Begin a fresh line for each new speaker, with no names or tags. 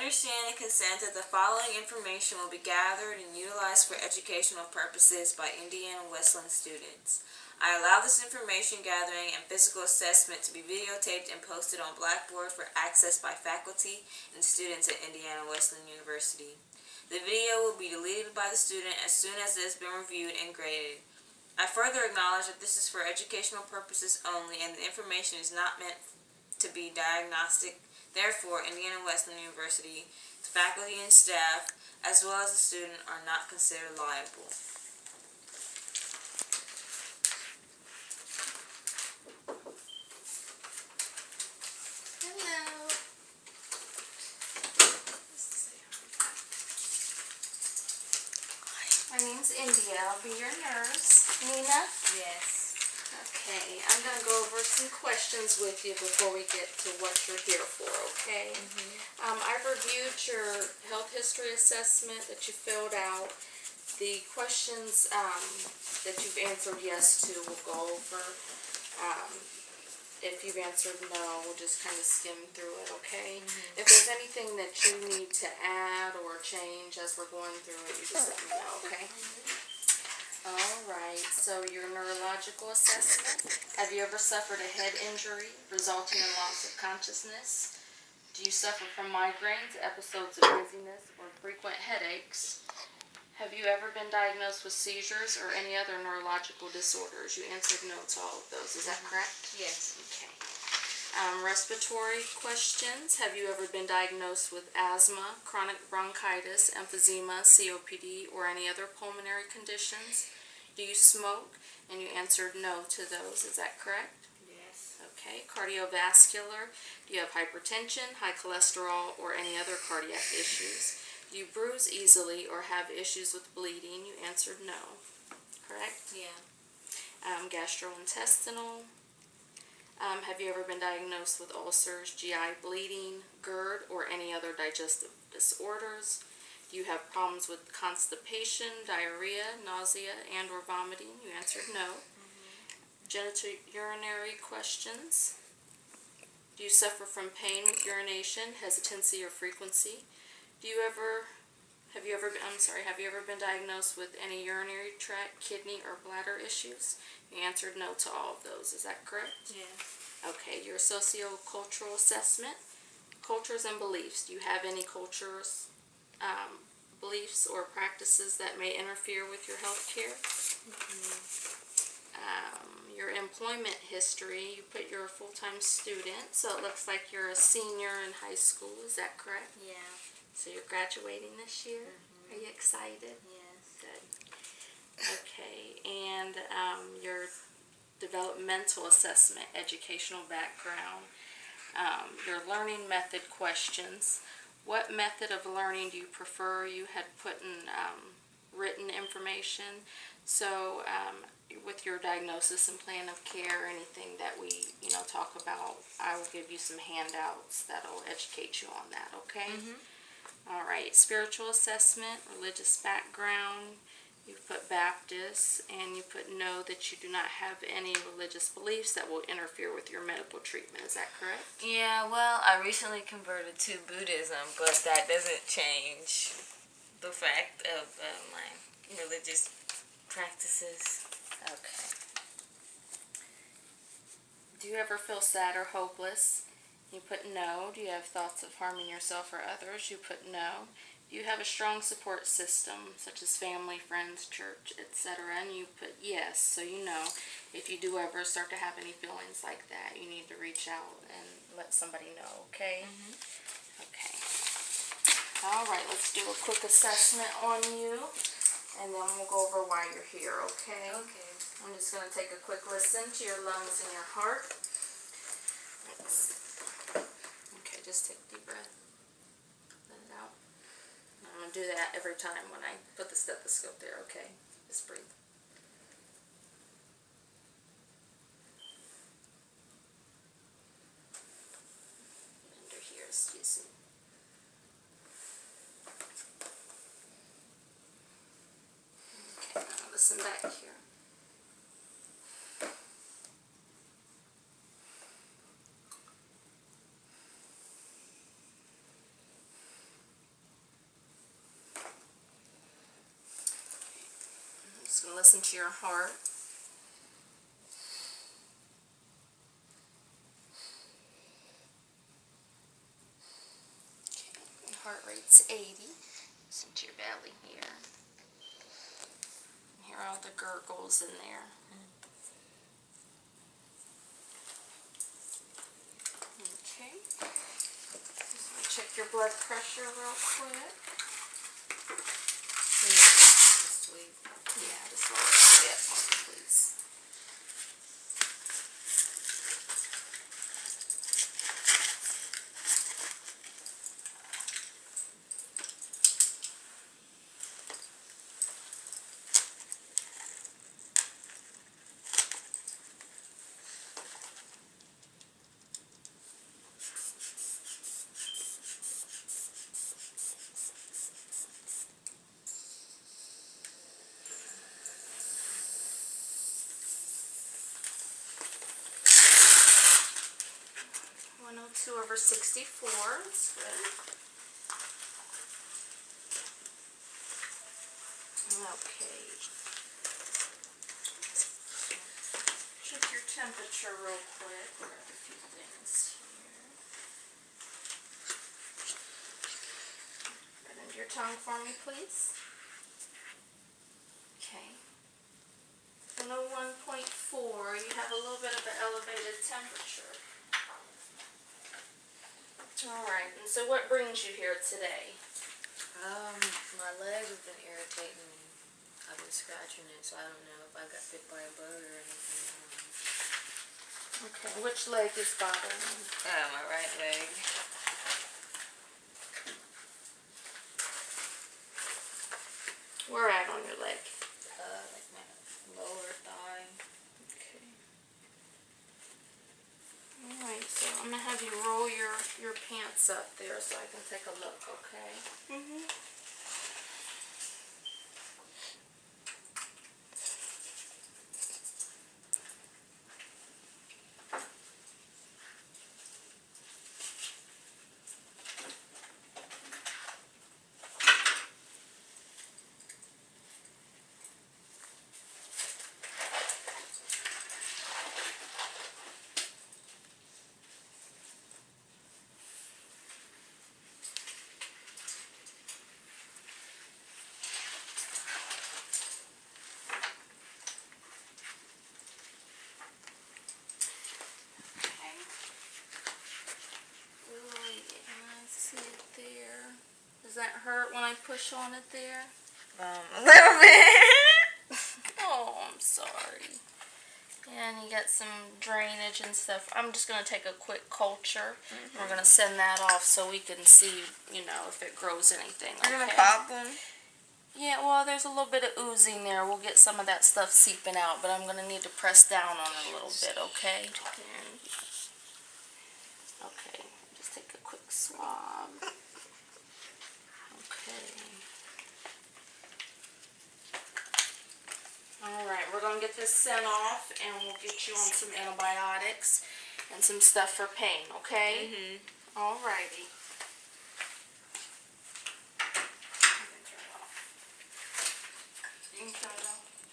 understand and consent that the following information will be gathered and utilized for educational purposes by Indiana Wesleyan students. I allow this information gathering and physical assessment to be videotaped and posted on Blackboard for access by faculty and students at Indiana Wesleyan University. The video will be deleted by the student as soon as it has been reviewed and graded. I further acknowledge that this is for educational purposes only and the information is not meant to be diagnostic. Therefore, Indiana Wesleyan University, the faculty and staff, as well as the student, are not considered liable.
Hello. My name's India. I'll be your nurse. Nina?
Yes.
Okay, I'm going to go over some questions with you before we get to what you're here for, okay? I've reviewed your health history assessment that you filled out. The questions that you've answered yes to we'll go over. If you've answered no, we'll just kind of skim through it, okay? If there's anything that you need to add or change as we're going through it, you just let me know, okay? Alright, so your neurological assessment. Have you ever suffered a head injury resulting in loss of consciousness? Do you suffer from migraines, episodes of dizziness, or frequent headaches? Have you ever been diagnosed with seizures or any other neurological disorders? You answered no to all of those, is that correct?
Yes.
Okay. Respiratory questions. Have you ever been diagnosed with asthma, chronic bronchitis, emphysema, COPD, or any other pulmonary conditions? Do you smoke? And you answered no to those, is that correct?
Yes.
Okay. Cardiovascular. Do you have hypertension, high cholesterol, or any other cardiac issues? Do you bruise easily or have issues with bleeding? You answered no, correct?
Yeah.
Gastrointestinal. Have you ever been diagnosed with ulcers, GI bleeding, GERD, or any other digestive disorders? Do you have problems with constipation, diarrhea, nausea, and or vomiting? You answered no. Genitourinary questions. Do you suffer from pain with urination, hesitancy, or frequency? Have you ever been diagnosed with any urinary tract, kidney, or bladder issues? You answered no to all of those, is that correct?
Yes.
Okay, your socio-cultural assessment, cultures and beliefs. Do you have any cultures, beliefs, or practices that may interfere with your health care? Your employment history, you put you're a full-time student, so it looks like you're a senior in high school, is that correct?
Yeah.
So you're graduating this year? Are you excited?
Yes.
Good. Okay, and your developmental assessment, educational background, your learning method questions. What method of learning do you prefer? You had put in written information. So with your diagnosis and plan of care, anything that we talk about, I will give you some handouts that'll educate you on that, okay? All right, spiritual assessment, religious background. You put Baptist, and you put no that you do not have any religious beliefs that will interfere with your medical treatment. Is that correct?
Yeah, well, I recently converted to Buddhism, but that doesn't change the fact of my religious practices.
Okay. Do you ever feel sad or hopeless? You put no. Do you have thoughts of harming yourself or others? You put no. Do you have a strong support system, such as family, friends, church, etc.? And you put yes. So you know, if you do ever start to have any feelings like that, you need to reach out and let somebody know, okay? Okay. All right, let's do a quick assessment on you, and then we'll go over why you're here, okay?
Okay.
I'm just going to take a quick listen to your lungs and your heart. Okay, just take a deep breath. Let it out. I'm going to do that every time when I put the stethoscope there, okay? Just breathe. Under here, excuse me. Okay, now listen back here. and listen to your heart. Okay, your heart rate's 80. Listen to your belly here. Hear all the gurgles in there. Okay. Just gonna check your blood pressure real quick.
Sweet.
Yeah, just a little bit more, please. Two over 64. That's good. Okay. Check your temperature real quick. Grab a few things here. Right under your tongue for me, please. Okay. 101.4. You have a little bit of an elevated temperature. Alright, and so what brings you here today?
My legs have been irritating me. I've been scratching it, so I don't know if I got bit by a bug or anything.
Okay, which leg is bothering you?
My right leg.
Where at on your leg?
Like my lower thigh.
Okay. Alright, so I'm going to have you roll your pants up there so I can take a look, okay? Mm-hmm. Does that hurt when I push on it there?
A little bit.
Oh, I'm sorry. And you got some drainage and stuff. I'm just going to take a quick culture. We're going to send that off so we can see, if it grows anything.
You're going to pop them?
Yeah, well, there's a little bit of oozing there. We'll get some of that stuff seeping out, but I'm going to need to press down on it a little bit, okay? Okay, just take a quick swab. Okay. Alright, we're going to get this sent off, and we'll get you on some antibiotics and some stuff for pain, okay? Alrighty.